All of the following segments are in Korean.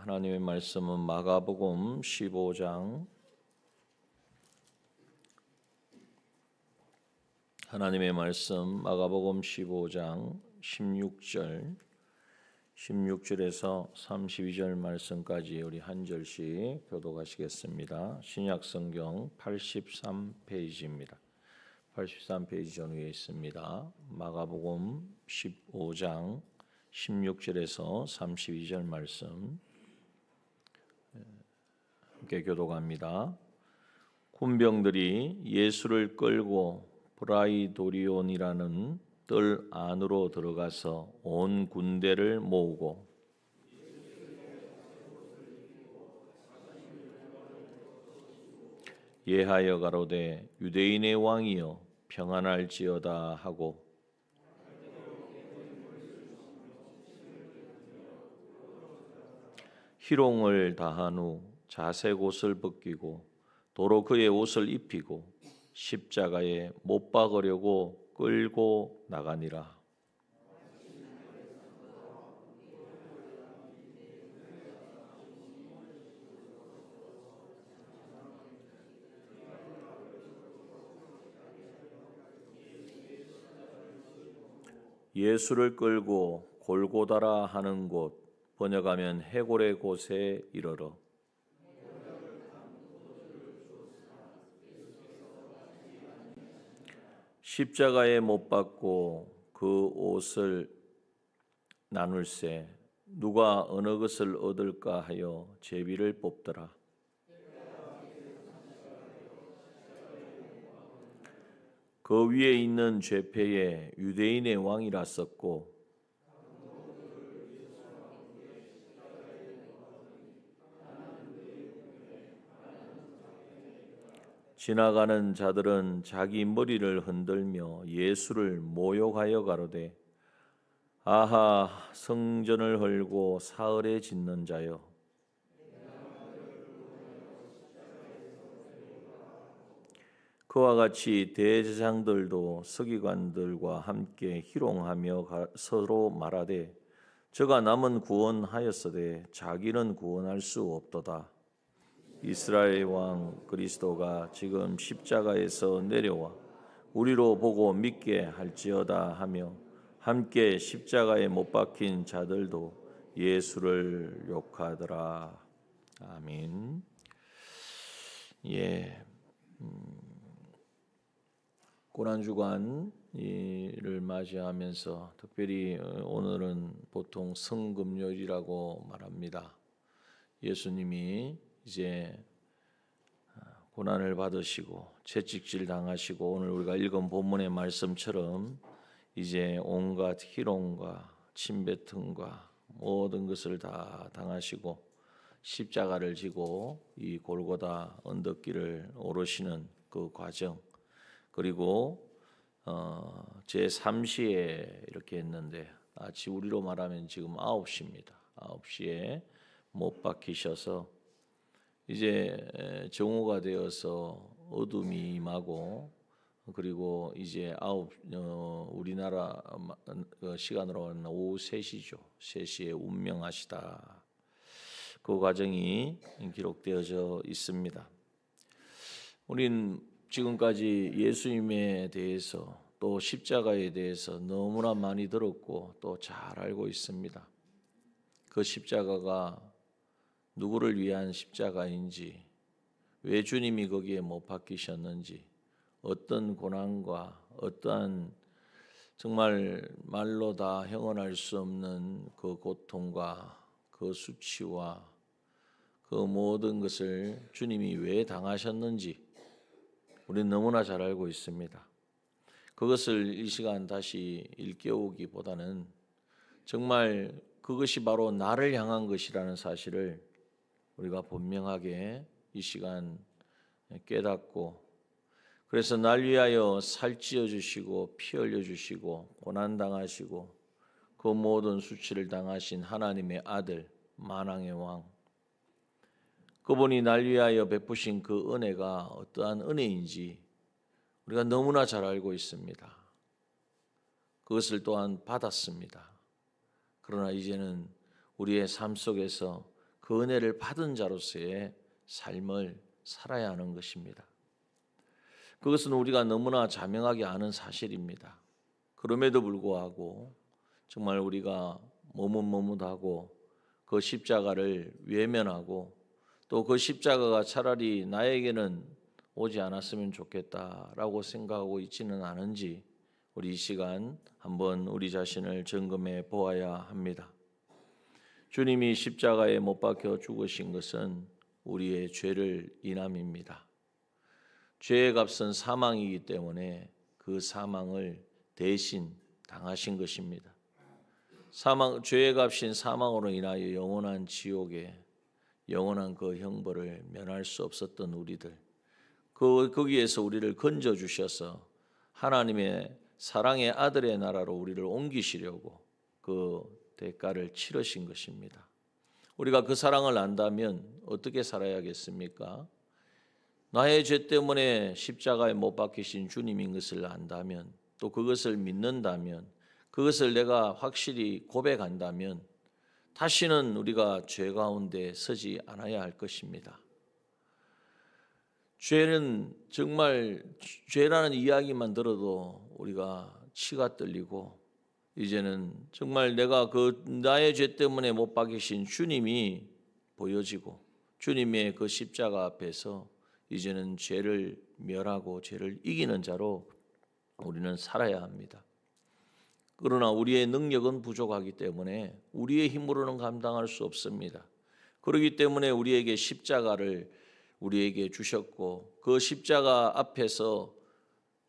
하나님의 말씀은 마가복음 15장 하나님의 말씀 마가복음 15장 16절에서 32절 말씀까지 우리 한 절씩 교독하시겠습니다. 신약성경 83페이지입니다. 83페이지 전후에 있습니다. 마가복음 15장 16절에서 32절 말씀 함께 교독합니다. 군병들이 예수를 끌고 브라이도리온이라는 뜰 안으로 들어가서 온 군대를 모으고 예하여 가로되 유대인의 왕이여 평안할지어다 하고 희롱을 다한 후 자색 옷을 벗기고 도로 그의 옷을 입히고 십자가에 못 박으려고 끌고 나가니라. 예수를 끌고 골고다라 하는 곳 번역하면 해골의 곳에 이르러 십자가에 못 박고 그 옷을 나눌세 누가 어느 것을 얻을까 하여 제비를 뽑더라. 그 위에 있는 죄패에 유대인의 왕이라 썼고 지나가는 자들은 자기 머리를 흔들며 예수를 모욕하여 가로되 아하 성전을 헐고 사흘에 짓는 자여 그와 같이 대제사장들도 서기관들과 함께 희롱하며 서로 말하되 저가 남은 구원하였으되 자기는 구원할 수 없도다. 이스라엘 왕 그리스도가 지금 십자가에서 내려와 우리로 보고 믿게 할지어다 하며 함께 십자가에 못 박힌 자들도 예수를 욕하더라. 아멘. 고난주간을 맞이하면서 특별히 오늘은 보통 성금요일이라고 말합니다. 예수님이 이제 고난을 받으시고 채찍질 당하시고 오늘 우리가 읽은 본문의 말씀처럼 이제 온갖 희롱과 침뱉음과 모든 것을 다 당하시고 십자가를 지고 이 골고다 언덕길을 오르시는 그 과정 그리고 제3시에 이렇게 했는데 아침 우리로 말하면 지금 9시입니다. 9시에 못 박히셔서 이제 정오가 되어서 어둠이 임하고 그리고 이제 우리나라 시간으로 하는 오후 3시죠. 3시에 운명하시다. 그 과정이 기록되어져 있습니다. 우린 지금까지 예수님에 대해서 또 십자가에 대해서 너무나 많이 들었고 또 잘 알고 있습니다. 그 십자가가 누구를 위한 십자가인지, 왜 주님이 거기에 못 박히셨는지, 어떤 고난과 어떠한 정말 말로 다 형언할 수 없는 그 고통과 그 수치와 그 모든 것을 주님이 왜 당하셨는지 우리는 너무나 잘 알고 있습니다. 그것을 이 시간 다시 일깨우기보다는 정말 그것이 바로 나를 향한 것이라는 사실을 우리가 분명하게 이 시간 깨닫고 그래서 날 위하여 살찌어 주시고 피 흘려 주시고 고난 당하시고 그 모든 수치를 당하신 하나님의 아들 만왕의 왕 그분이 날 위하여 베푸신 그 은혜가 어떠한 은혜인지 우리가 너무나 잘 알고 있습니다. 그것을 또한 받았습니다. 그러나 이제는 우리의 삶 속에서 그 은혜를 받은 자로서의 삶을 살아야 하는 것입니다. 그것은 우리가 너무나 자명하게 아는 사실입니다. 그럼에도 불구하고 정말 우리가 머뭇머뭇하고 그 십자가를 외면하고 또 그 십자가가 차라리 나에게는 오지 않았으면 좋겠다라고 생각하고 있지는 않은지 우리 이 시간 한번 우리 자신을 점검해 보아야 합니다. 주님이 십자가에 못 박혀 죽으신 것은 우리의 죄를 인함입니다. 죄의 값은 사망이기 때문에 그 사망을 대신 당하신 것입니다. 죄의 값인 사망으로 인하여 영원한 지옥에 영원한 그 형벌을 면할 수 없었던 우리들, 거기에서 우리를 건져 주셔서 하나님의 사랑의 아들의 나라로 우리를 옮기시려고 그 대가를 치르신 것입니다. 우리가 그 사랑을 안다면 어떻게 살아야겠습니까? 나의 죄 때문에 십자가에 못 박히신 주님인 것을 안다면, 또 그것을 믿는다면, 그것을 내가 확실히 고백한다면 다시는 우리가 죄 가운데 서지 않아야 할 것입니다. 죄는 정말 죄라는 이야기만 들어도 우리가 치가 떨리고, 이제는 정말 내가 그 나의 죄 때문에 못 박히신 주님이 보여지고 주님의 그 십자가 앞에서 이제는 죄를 멸하고 죄를 이기는 자로 우리는 살아야 합니다. 그러나 우리의 능력은 부족하기 때문에 우리의 힘으로는 감당할 수 없습니다. 그렇기 때문에 우리에게 십자가를 우리에게 주셨고, 그 십자가 앞에서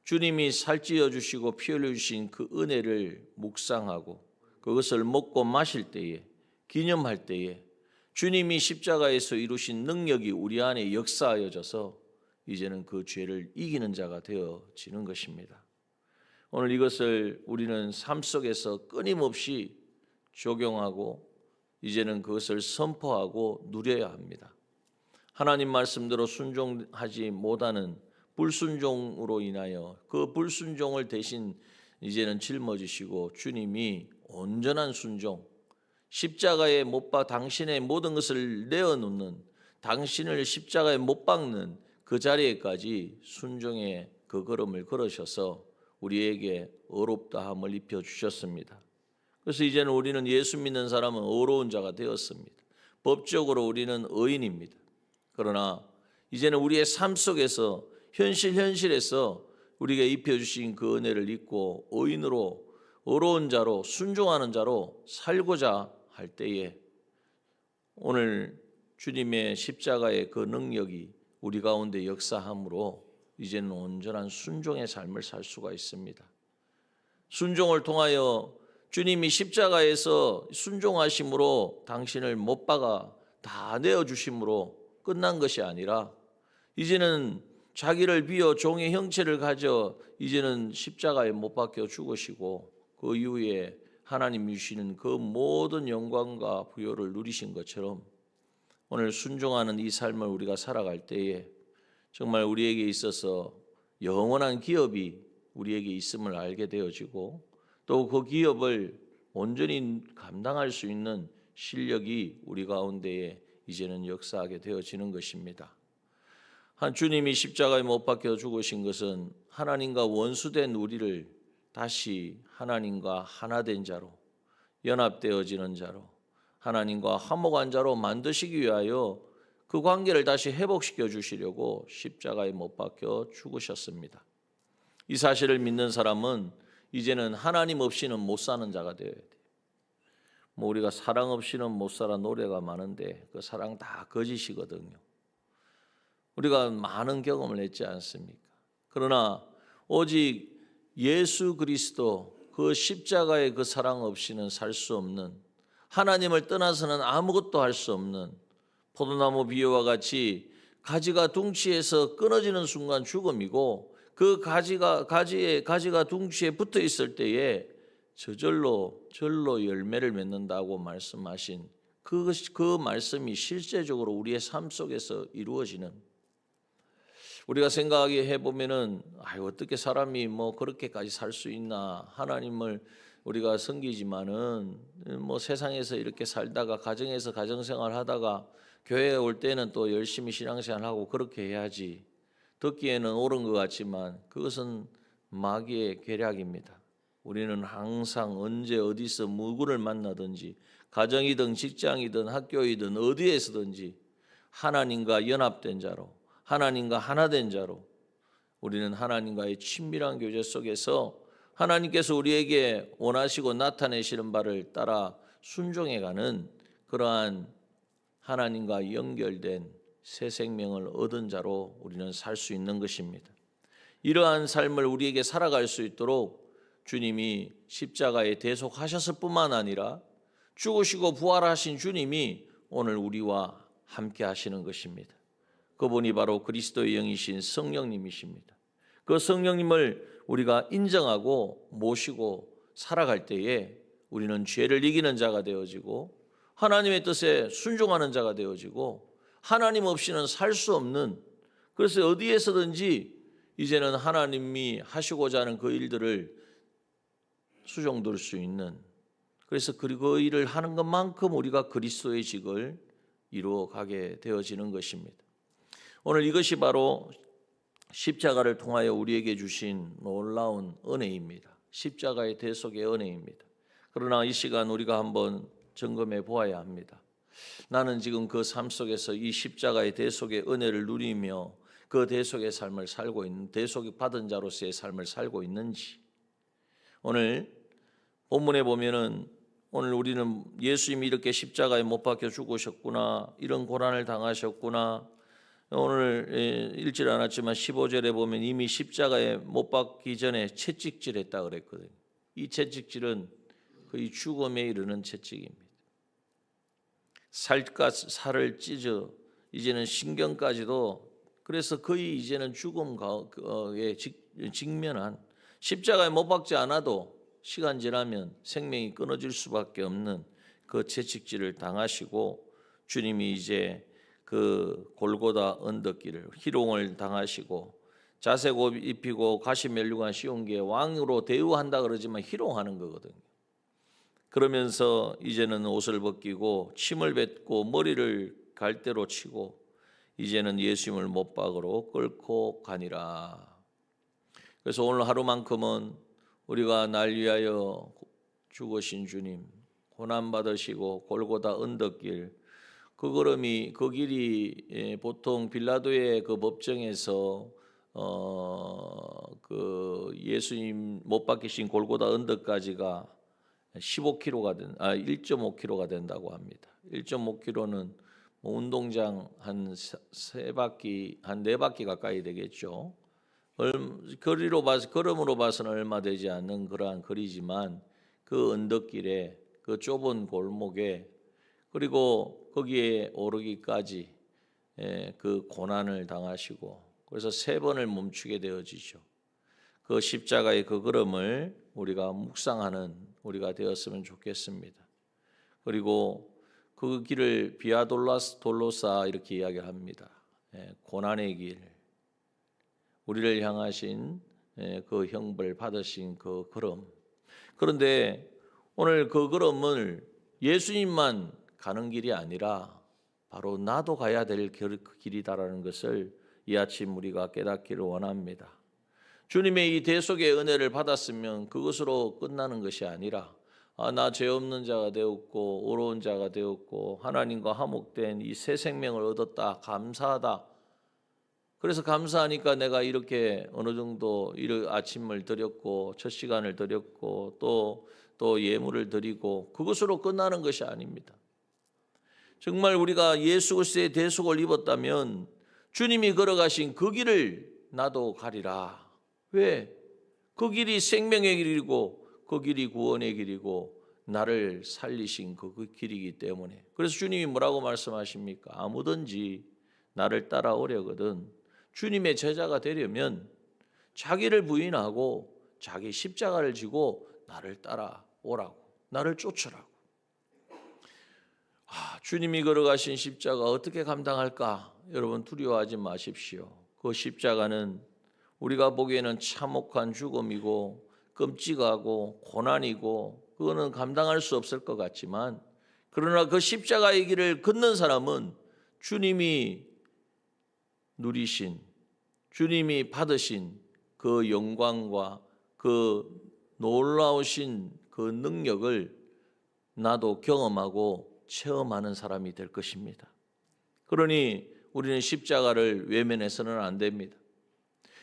주님이 살찌워 주시고 피 흘려 주신 그 은혜를 묵상하고 그것을 먹고 마실 때에, 기념할 때에 주님이 십자가에서 이루신 능력이 우리 안에 역사하여져서 이제는 그 죄를 이기는 자가 되어지는 것입니다. 오늘 이것을 우리는 삶 속에서 끊임없이 적용하고 이제는 그것을 선포하고 누려야 합니다. 하나님 말씀대로 순종하지 못하는 불순종으로 인하여 그 불순종을 대신 이제는 짊어지시고 주님이 온전한 순종, 십자가에 못 박아 당신의 모든 것을 내어놓는, 당신을 십자가에 못 박는 그 자리에까지 순종의 그 걸음을 걸으셔서 우리에게 의롭다함을 입혀주셨습니다. 그래서 이제는 우리는 예수 믿는 사람은 의로운 자가 되었습니다. 법적으로 우리는 의인입니다. 그러나 이제는 우리의 삶 속에서 현실에서 우리에게 입혀주신 그 은혜를 잊고 의인으로, 의로운 자로, 순종하는 자로 살고자 할 때에 오늘 주님의 십자가의 그 능력이 우리 가운데 역사함으로 이제는 온전한 순종의 삶을 살 수가 있습니다. 순종을 통하여 주님이 십자가에서 순종하심으로 당신을 못 박아 다 내어주심으로 끝난 것이 아니라 이제는 자기를 비워 종의 형체를 가져 이제는 십자가에 못 박혀 죽으시고 그 이후에 하나님 주시는 그 모든 영광과 부요를 누리신 것처럼 오늘 순종하는 이 삶을 우리가 살아갈 때에 정말 우리에게 있어서 영원한 기업이 우리에게 있음을 알게 되어지고 또 그 기업을 온전히 감당할 수 있는 실력이 우리 가운데에 이제는 역사하게 되어지는 것입니다. 주님이 십자가에 못 박혀 죽으신 것은 하나님과 원수된 우리를 다시 하나님과 하나된 자로, 연합되어지는 자로, 하나님과 화목한 자로 만드시기 위하여 그 관계를 다시 회복시켜 주시려고 십자가에 못 박혀 죽으셨습니다. 이 사실을 믿는 사람은 이제는 하나님 없이는 못 사는 자가 되어야 돼요. 우리가 사랑 없이는 못 살아 노래가 많은데 그 사랑 다 거짓이거든요. 우리가 많은 경험을 했지 않습니까? 그러나 오직 예수 그리스도 그 십자가의 그 사랑 없이는 살 수 없는, 하나님을 떠나서는 아무것도 할 수 없는 포도나무 비유와 같이 가지가 둥치에서 끊어지는 순간 죽음이고 그 가지가 둥치에 붙어 있을 때에 저절로 열매를 맺는다고 말씀하신 그 말씀이 실제적으로 우리의 삶 속에서 이루어지는, 우리가 생각하게 해보면은 어떻게 사람이 그렇게까지 살 수 있나, 하나님을 우리가 섬기지만은 뭐 세상에서 이렇게 살다가 가정에서 가정생활 하다가 교회에 올 때는 또 열심히 신앙생활 하고 그렇게 해야지. 듣기에는 옳은 것 같지만 그것은 마귀의 계략입니다. 우리는 항상 언제 어디서 누구를 만나든지 가정이든 직장이든 학교이든 어디에서든지 하나님과 연합된 자로, 하나님과 하나된 자로 우리는 하나님과의 친밀한 교제 속에서 하나님께서 우리에게 원하시고 나타내시는 바를 따라 순종해가는 그러한 하나님과 연결된 새 생명을 얻은 자로 우리는 살 수 있는 것입니다. 이러한 삶을 우리에게 살아갈 수 있도록 주님이 십자가에 대속하셨을 뿐만 아니라 죽으시고 부활하신 주님이 오늘 우리와 함께 하시는 것입니다. 그분이 바로 그리스도의 영이신 성령님이십니다. 그 성령님을 우리가 인정하고 모시고 살아갈 때에 우리는 죄를 이기는 자가 되어지고 하나님의 뜻에 순종하는 자가 되어지고 하나님 없이는 살 수 없는, 그래서 어디에서든지 이제는 하나님이 하시고자 하는 그 일들을 수종들 수 있는, 그래서 그 일을 하는 것만큼 우리가 그리스도의 직을 이루어가게 되어지는 것입니다. 오늘 이것이 바로 십자가를 통하여 우리에게 주신 놀라운 은혜입니다. 십자가의 대속의 은혜입니다. 그러나 이 시간 우리가 한번 점검해 보아야 합니다. 나는 지금 그 삶 속에서 이 십자가의 대속의 은혜를 누리며 그 대속의 삶을 살고 있는, 대속이 받은 자로서의 삶을 살고 있는지. 오늘 본문에 보면은 오늘 우리는 예수님이 이렇게 십자가에 못 박혀 죽으셨구나, 이런 고난을 당하셨구나. 오늘 읽질 않았지만 15절에 보면 이미 십자가에 못 박기 전에 채찍질했다 그랬거든요. 이 채찍질은 거의 죽음에 이르는 채찍입니다. 살을 찢어 이제는 신경까지도, 그래서 거의 이제는 죽음에 직면한, 십자가에 못 박지 않아도 시간 지나면 생명이 끊어질 수밖에 없는 그 채찍질을 당하시고 주님이 이제 그 골고다 언덕길을 희롱을 당하시고 자색 옷 입히고 가시 면류관 씌운 게 왕으로 대우한다 그러지만 희롱하는 거거든요. 그러면서 이제는 옷을 벗기고 침을 뱉고 머리를 갈대로 치고 이제는 예수님을 못박으로 끌고 가니라. 그래서 오늘 하루만큼은 우리가 날 위하여 죽으신 주님, 고난 받으시고 골고다 언덕길, 그 걸음이, 그 길이 보통 빌라도의 그 법정에서 그 예수님 못 박히신 골고다 언덕까지가 1.5km가 된다고 합니다. 1.5km는 운동장 한 네 바퀴 가까이 되겠죠. 거리로 봐서, 걸음으로 봐서는 얼마 되지 않는 그러한 거리지만 그 언덕길에, 그 좁은 골목에, 그리고 거기에 오르기까지 그 고난을 당하시고, 그래서 3번을 멈추게 되어지죠. 그 십자가의 그 걸음을 우리가 묵상하는 우리가 되었으면 좋겠습니다. 그리고 그 길을 비아 돌로사 이렇게 이야기합니다. 고난의 길, 우리를 향하신 그 형벌 받으신 그 걸음. 그런데 오늘 그 걸음을 예수님만 가는 길이 아니라 바로 나도 가야 될 길이다라는 것을 이 아침 우리가 깨닫기를 원합니다. 주님의 이 대속의 은혜를 받았으면 그것으로 끝나는 것이 아니라 나 죄 없는 자가 되었고 의로운 자가 되었고 하나님과 화목된 이 새 생명을 얻었다, 감사하다. 그래서 감사하니까 내가 이렇게 어느 정도 아침을 드렸고 첫 시간을 드렸고 또 예물을 드리고 그것으로 끝나는 것이 아닙니다. 정말 우리가 예수 그리스도의 대속을 입었다면 주님이 걸어가신 그 길을 나도 가리라. 왜? 그 길이 생명의 길이고 그 길이 구원의 길이고 나를 살리신 그 길이기 때문에. 그래서 주님이 뭐라고 말씀하십니까? 아무든지 나를 따라오려거든 주님의 제자가 되려면 자기를 부인하고 자기 십자가를 지고 나를 따라오라고, 나를 쫓으라고. 주님이 걸어가신 십자가 어떻게 감당할까? 여러분 두려워하지 마십시오. 그 십자가는 우리가 보기에는 참혹한 죽음이고 끔찍하고 고난이고 그거는 감당할 수 없을 것 같지만, 그러나 그 십자가의 길을 걷는 사람은 주님이 누리신, 주님이 받으신 그 영광과 그 놀라우신 그 능력을 나도 경험하고 체험하는 사람이 될 것입니다. 그러니 우리는 십자가를 외면해서는 안 됩니다.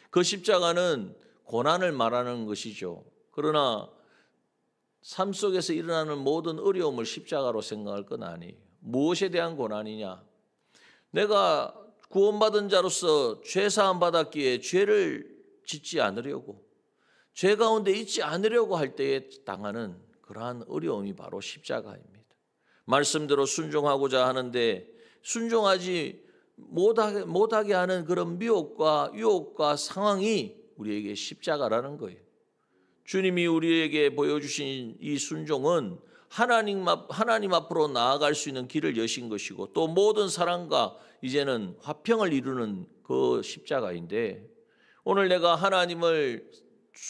그 십자가는 고난을 말하는 것이죠. 그러나 삶 속에서 일어나는 모든 어려움을 십자가로 생각할 건 아니에요. 무엇에 대한 고난이냐? 내가 구원받은 자로서 죄 사함 받았기에 죄를 짓지 않으려고, 죄 가운데 있지 않으려고 할 때에 당하는 그러한 어려움이 바로 십자가입니다. 말씀대로 순종하고자 하는데 순종하지 못하게 하는 그런 미혹과 유혹과 상황이 우리에게 십자가라는 거예요. 주님이 우리에게 보여주신 이 순종은 하나님 앞으로 나아갈 수 있는 길을 여신 것이고, 또 모든 사람과 이제는 화평을 이루는 그 십자가인데, 오늘 내가 하나님을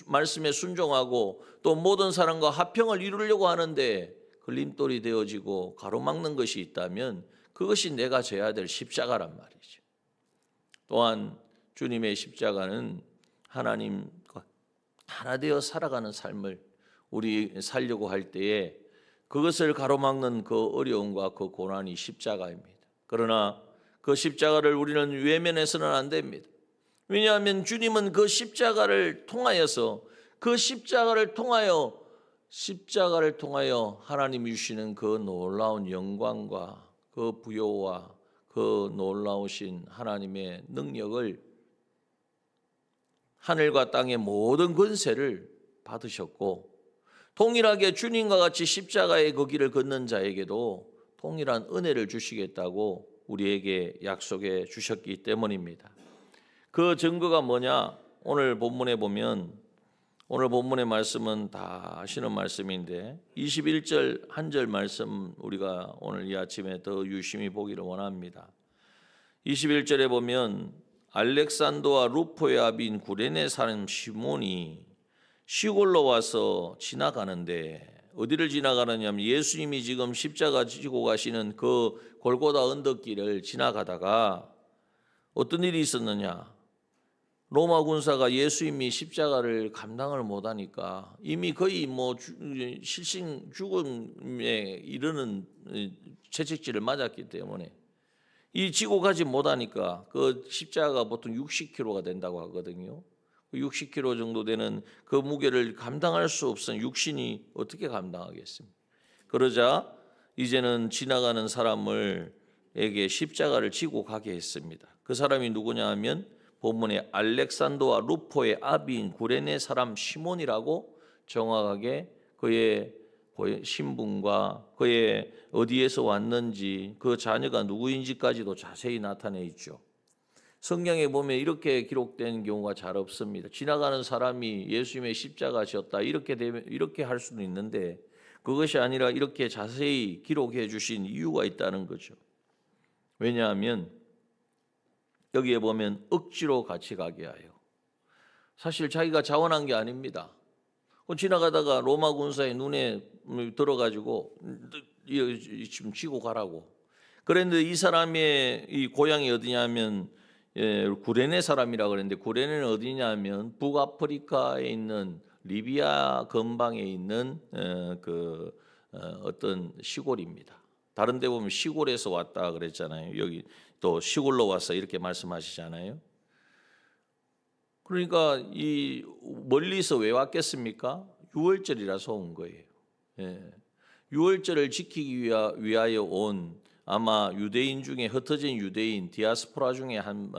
말씀에 순종하고 또 모든 사람과 화평을 이루려고 하는데 걸림돌이 되어지고 가로막는 것이 있다면 그것이 내가 져야 될 십자가란 말이죠. 또한 주님의 십자가는 하나님과 하나 되어 살아가는 삶을 우리 살려고 할 때에 그것을 가로막는 그 어려움과 그 고난이 십자가입니다. 그러나 그 십자가를 우리는 외면해서는 안 됩니다. 왜냐하면 주님은 그 십자가를 통하여서, 그 십자가를 통하여 하나님이 주시는 그 놀라운 영광과 그 부요와 그 놀라우신 하나님의 능력을, 하늘과 땅의 모든 권세를 받으셨고, 동일하게 주님과 같이 십자가의 그 길을 걷는 자에게도 동일한 은혜를 주시겠다고 우리에게 약속해 주셨기 때문입니다. 그 증거가 뭐냐? 오늘 본문에 보면, 오늘 본문의 말씀은 다 아시는 말씀인데 21절 한 절 말씀 우리가 오늘 이 아침에 더 유심히 보기를 원합니다. 21절에 보면 알렉산더와 루포의 아비인 구레네 사람 시몬이 시골로 와서 지나가는데, 어디를 지나가느냐면 예수님이 지금 십자가 지고 가시는 그 골고다 언덕길을 지나가다가 어떤 일이 있었느냐? 로마 군사가 예수님이 십자가를 감당을 못하니까 이미 거의 실신 죽음에 이르는 채찍질을 맞았기 때문에 이 지고 가지 못하니까 그 십자가가 보통 60kg가 된다고 하거든요. 60kg 정도 되는 그 무게를 감당할 수 없은 육신이 어떻게 감당하겠습니까? 그러자 이제는 지나가는 사람에게 십자가를 지고 가게 했습니다. 그 사람이 누구냐 하면 본문에 알렉산더와 루포의 아비인 구레네 사람 시몬이라고 정확하게 그의 신분과 그의 어디에서 왔는지, 그 자녀가 누구인지까지도 자세히 나타내 있죠. 성경에 보면 이렇게 기록된 경우가 잘 없습니다. 지나가는 사람이 예수님의 십자가 지었다 이렇게 할 수는 있는데, 그것이 아니라 이렇게 자세히 기록해 주신 이유가 있다는 거죠. 왜냐하면 여기에 보면 억지로 같이 가게 하여, 사실 자기가 자원한 게 아닙니다. 지나가다가 로마 군사의 눈에 들어가지고 지금 쥐고 가라고 그랬는데, 이 사람의 이 고향이 어디냐면 구레네 사람이라고 그랬는데, 구레네는 어디냐면 북아프리카에 있는 리비아 근방에 있는 어떤 시골입니다. 다른 데 보면 시골에서 왔다 그랬잖아요. 여기 또 시골로 와서 이렇게 말씀하시잖아요. 그러니까 이 멀리서 왜 왔겠습니까? 유월절이라서 온 거예요. 유월절을 지키기 위하여 온, 아마 유대인 중에 흩어진 유대인 디아스포라 중에 한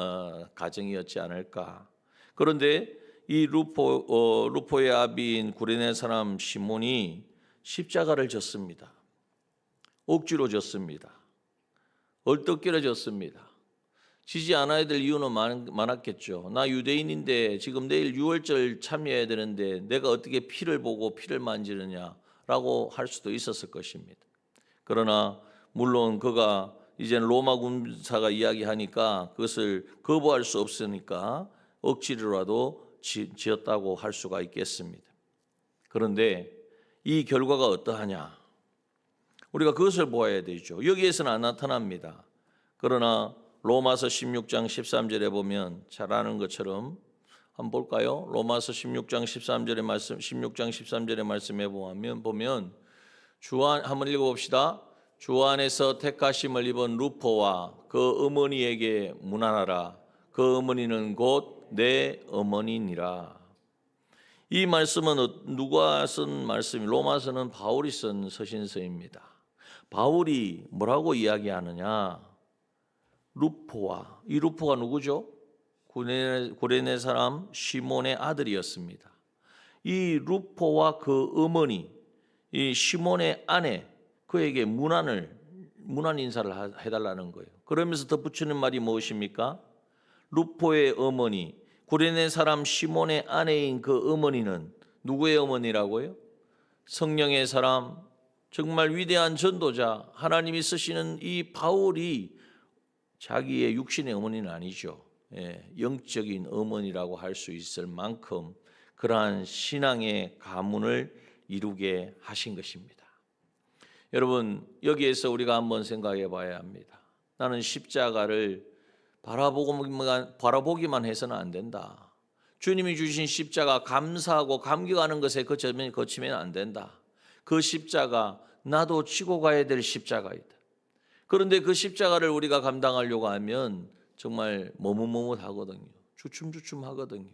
가정이었지 않을까. 그런데 이 루포의 아비인 구레네 사람 시몬이 십자가를 졌습니다. 억지로 졌습니다. 얼떨결에 졌습니다. 지지 않아야 될 이유는 많았겠죠. 나 유대인인데 지금 내일 유월절 참여해야 되는데 내가 어떻게 피를 보고 피를 만지느냐라고 할 수도 있었을 것입니다. 그러나 물론 그가 이제 로마 군사가 이야기하니까 그것을 거부할 수 없으니까 억지로라도 지었다고 할 수가 있겠습니다. 그런데 이 결과가 어떠하냐? 우리가 그것을 보아야 되죠. 여기에서는 안 나타납니다. 그러나 로마서 16장 13절에 보면 잘 아는 것처럼 한번 볼까요? 로마서 16장 13절의 말씀, 16장 13절의 말씀에 보면 한번 읽어봅시다. 주 안에서 택하심을 입은 루포와 그 어머니에게 문안하라. 그 어머니는 곧 내 어머니니라. 이 말씀은 누가 쓴 말씀이? 로마서는 바울이 쓴 서신서입니다. 바울이 뭐라고 이야기하느냐? 루포와, 이 루포가 누구죠? 구레네 사람 시몬의 아들이었습니다. 이 루포와 그 어머니, 이 시몬의 아내, 그에게 문안 인사를 해달라는 거예요. 그러면서 덧붙이는 말이 무엇입니까? 루포의 어머니, 구레네 사람 시몬의 아내인 그 어머니는 누구의 어머니라고요? 성령의 사람, 정말 위대한 전도자, 하나님이 쓰시는 이 바울이 자기의 육신의 어머니는 아니죠. 영적인 어머니라고 할 수 있을 만큼 그러한 신앙의 가문을 이루게 하신 것입니다. 여러분, 여기에서 우리가 한번 생각해 봐야 합니다. 나는 십자가를 바라보기만 해서는 안 된다. 주님이 주신 십자가 감사하고 감격하는 것에 거치면 안 된다. 그 십자가 나도 지고 가야 될 십자가이다. 그런데 그 십자가를 우리가 감당하려고 하면 정말 머뭇머뭇하거든요. 주춤주춤하거든요.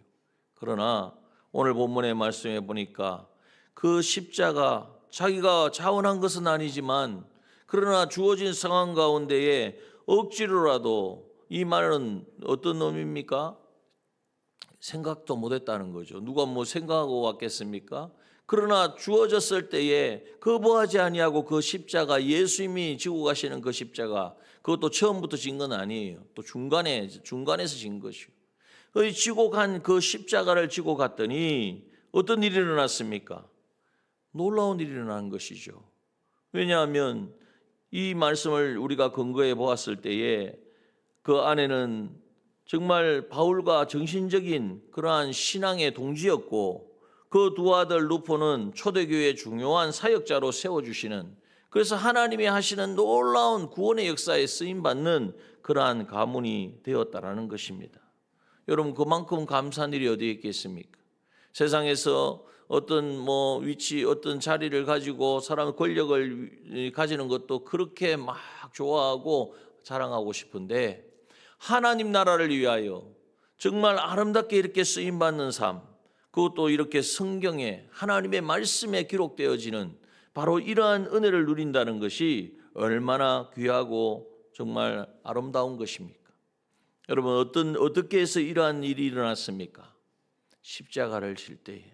그러나 오늘 본문의 말씀에 보니까 그 십자가, 자기가 자원한 것은 아니지만 그러나 주어진 상황 가운데에 억지로라도, 이 말은 어떤 의미입니까? 생각도 못했다는 거죠. 누가 뭐 생각하고 왔겠습니까? 그러나 주어졌을 때에 거부하지 아니하고 그 십자가, 예수님이 지고 가시는 그 십자가, 그것도 처음부터 진 건 아니에요. 또 중간에서 진 것이요. 지고 간 그 십자가를 지고 갔더니 어떤 일이 일어났습니까? 놀라운 일이 일어난 것이죠. 왜냐하면 이 말씀을 우리가 근거해 보았을 때에 그 안에는 정말 바울과 정신적인 그러한 신앙의 동지였고, 그 두 아들 루포는 초대교회의 중요한 사역자로 세워주시는, 그래서 하나님이 하시는 놀라운 구원의 역사에 쓰임받는 그러한 가문이 되었다라는 것입니다. 여러분, 그만큼 감사한 일이 어디에 있겠습니까? 세상에서 어떤 위치, 어떤 자리를 가지고 사람 권력을 가지는 것도 그렇게 막 좋아하고 자랑하고 싶은데, 하나님 나라를 위하여 정말 아름답게 이렇게 쓰임받는 삶, 그것도 이렇게 성경에 하나님의 말씀에 기록되어지는 바로 이러한 은혜를 누린다는 것이 얼마나 귀하고 정말 아름다운 것입니까? 여러분, 어떻게 해서 이러한 일이 일어났습니까? 십자가를 질 때에.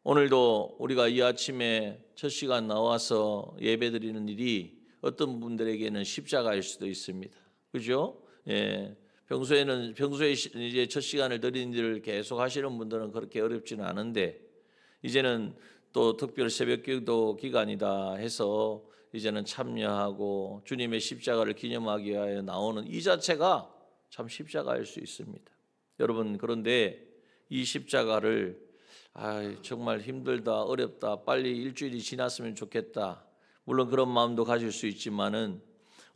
오늘도 우리가 이 아침에 첫 시간 나와서 예배드리는 일이 어떤 분들에게는 십자가일 수도 있습니다. 그죠? 평소에 이제 첫 시간을 드리는 일을 계속 하시는 분들은 그렇게 어렵지는 않은데, 이제는 또 특별 새벽기도 기간이다 해서 이제는 참여하고 주님의 십자가를 기념하기 위하여 나오는 이 자체가 참 십자가일 수 있습니다. 여러분, 그런데 이 십자가를 정말 힘들다, 어렵다, 빨리 일주일이 지났으면 좋겠다, 물론 그런 마음도 가질 수 있지만은,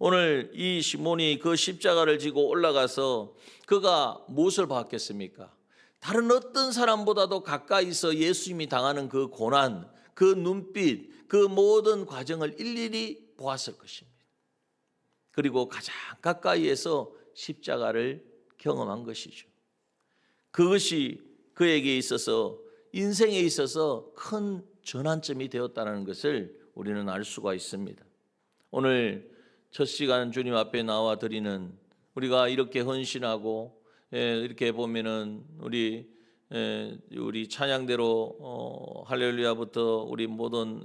오늘 이 시몬이 그 십자가를 지고 올라가서 그가 무엇을 봤겠습니까? 다른 어떤 사람보다도 가까이서 예수님이 당하는 그 고난, 그 눈빛, 그 모든 과정을 일일이 보았을 것입니다. 그리고 가장 가까이에서 십자가를 경험한 것이죠. 그것이 그에게 있어서, 인생에 있어서 큰 전환점이 되었다는 것을 우리는 알 수가 있습니다. 오늘 첫 시간 주님 앞에 나와 드리는, 우리가 이렇게 헌신하고 이렇게 보면은 우리 찬양대로 할렐루야부터 우리 모든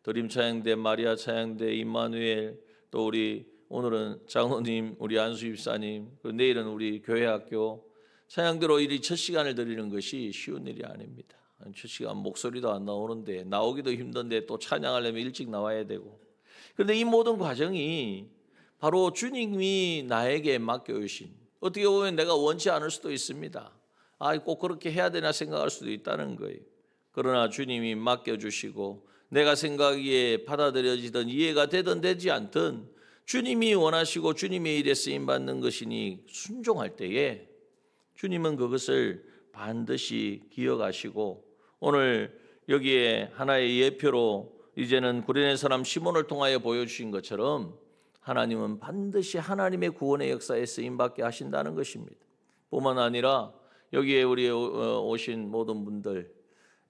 드림 찬양대, 마리아 찬양대, 임마누엘, 또 우리 오늘은 장로님, 우리 안수 집사님, 내일은 우리 교회학교 찬양대로 이 첫 시간을 드리는 것이 쉬운 일이 아닙니다. 첫 시간 목소리도 안 나오는데, 나오기도 힘든데 또 찬양하려면 일찍 나와야 되고, 그런데 이 모든 과정이 바로 주님이 나에게 맡겨주신, 어떻게 보면 내가 원치 않을 수도 있습니다. 꼭 그렇게 해야 되나 생각할 수도 있다는 거예요. 그러나 주님이 맡겨주시고 내가 생각하기에 받아들여지든 이해가 되든 되지 않든 주님이 원하시고 주님의 일에 쓰임받는 것이니 순종할 때에 주님은 그것을 반드시 기억하시고 오늘 여기에 하나의 예표로 이제는 구레네 사람 시몬을 통하여 보여주신 것처럼 하나님은 반드시 하나님의 구원의 역사에 쓰임받게 하신다는 것입니다. 뿐만 아니라 여기에 우리 오신 모든 분들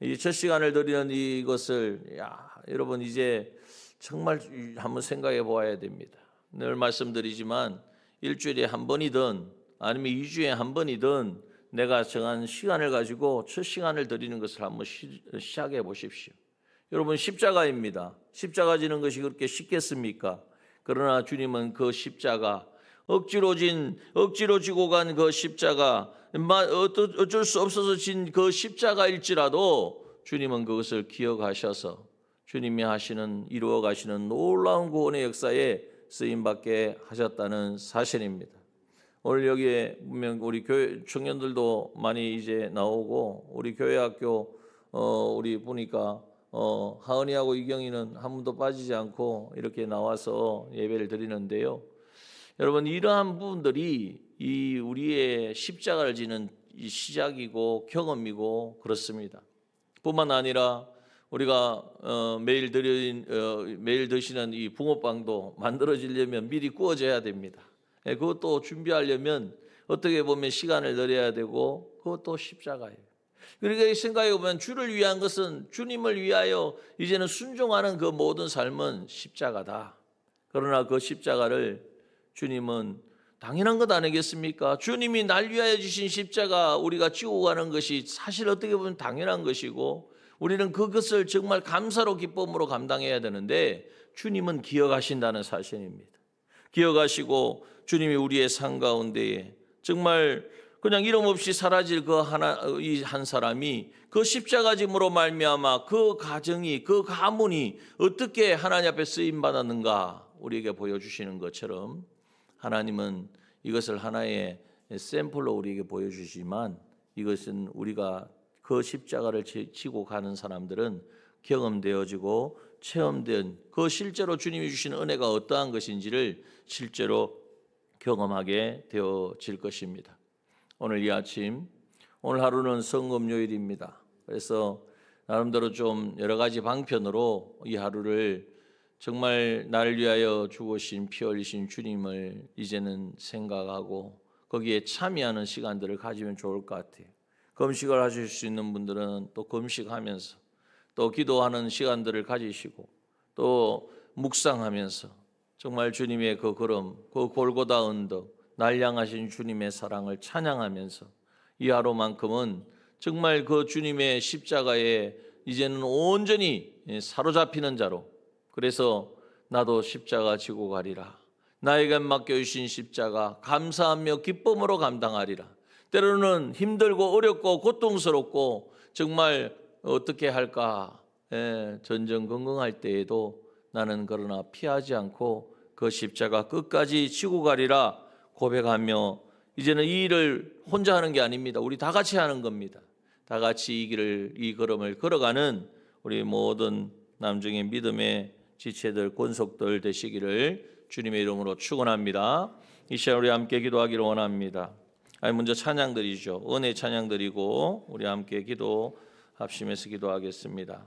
이 첫 시간을 드리는 이것을 여러분 이제 정말 한번 생각해 보아야 됩니다. 늘 말씀드리지만 일주일에 한 번이든 아니면 2주에 한 번이든 내가 정한 시간을 가지고 첫 시간을 드리는 것을 한번 시작해 보십시오. 여러분 십자가입니다. 십자가 지는 것이 그렇게 쉽겠습니까? 그러나 주님은 그 십자가 억지로 지고 간 그 십자가 어쩔 수 없어서 진 그 십자가일지라도 주님은 그것을 기억하셔서 주님이 이루어 가시는 놀라운 구원의 역사에 쓰임받게 하셨다는 사실입니다. 오늘 여기에 분명 우리 교회 청년들도 많이 이제 나오고 우리 교회 학교 우리 보니까 하은이하고 이경이는 한 번도 빠지지 않고 이렇게 나와서 예배를 드리는데요. 여러분 이러한 부분들이 이 우리의 십자가를 지는 이 시작이고 경험이고 그렇습니다. 뿐만 아니라 우리가 매일 드시는 이 붕어빵도 만들어지려면 미리 구워져야 됩니다. 그것도 준비하려면 어떻게 보면 시간을 늘려야 되고 그것도 십자가예요. 그러니까 생각해 보면 주를 위한 것은 주님을 위하여 이제는 순종하는 그 모든 삶은 십자가다. 그러나 그 십자가를 주님은 당연한 것 아니겠습니까? 주님이 날 위하여 주신 십자가 우리가 지고 가는 것이 사실 어떻게 보면 당연한 것이고 우리는 그것을 정말 감사로 기쁨으로 감당해야 되는데 주님은 기억하신다는 사실입니다. 기억하시고 주님이 우리의 삶 가운데에 정말 그냥 이름 없이 사라질 이 한 사람이 그 십자가 짐으로 말미암아 그 가정이 그 가문이 어떻게 하나님 앞에 쓰임 받았는가 우리에게 보여주시는 것처럼 하나님은 이것을 하나의 샘플로 우리에게 보여주시지만 이것은 우리가 그 십자가를 지고 가는 사람들은 경험되어지고 체험된 그 실제로 주님이 주신 은혜가 어떠한 것인지를 실제로 경험하게 되어질 것입니다. 오늘 이 아침 오늘 하루는 성금요일입니다. 그래서 나름대로 좀 여러 가지 방편으로 이 하루를 정말 나를 위하여 죽으신 피 흘리신 주님을 이제는 생각하고 거기에 참여하는 시간들을 가지면 좋을 것 같아요. 금식을 하실 수 있는 분들은 또 금식하면서 또 기도하는 시간들을 가지시고 또 묵상하면서 정말 주님의 그 걸음, 그 골고다 언덕, 날 향하신 주님의 사랑을 찬양하면서 이 하루만큼은 정말 그 주님의 십자가에 이제는 온전히 사로잡히는 자로 그래서 나도 십자가 지고 가리라. 나에게 맡겨주신 십자가 감사하며 기쁨으로 감당하리라. 때로는 힘들고 어렵고 고통스럽고 정말 어떻게 할까 전전긍긍할 때에도 나는 그러나 피하지 않고 그 십자가 끝까지 지고 가리라 고백하며 이제는 이 일을 혼자 하는 게 아닙니다. 우리 다 같이 하는 겁니다. 다 같이 이 걸음을 걸어가는 우리 모든 남중의 믿음의 지체들 권속들 되시기를 주님의 이름으로 축원합니다. 이 시간 우리 함께 기도하기를 원합니다. 먼저 찬양 드리죠. 은혜 찬양 드리고 우리 함께 기도 합심해서 기도하겠습니다.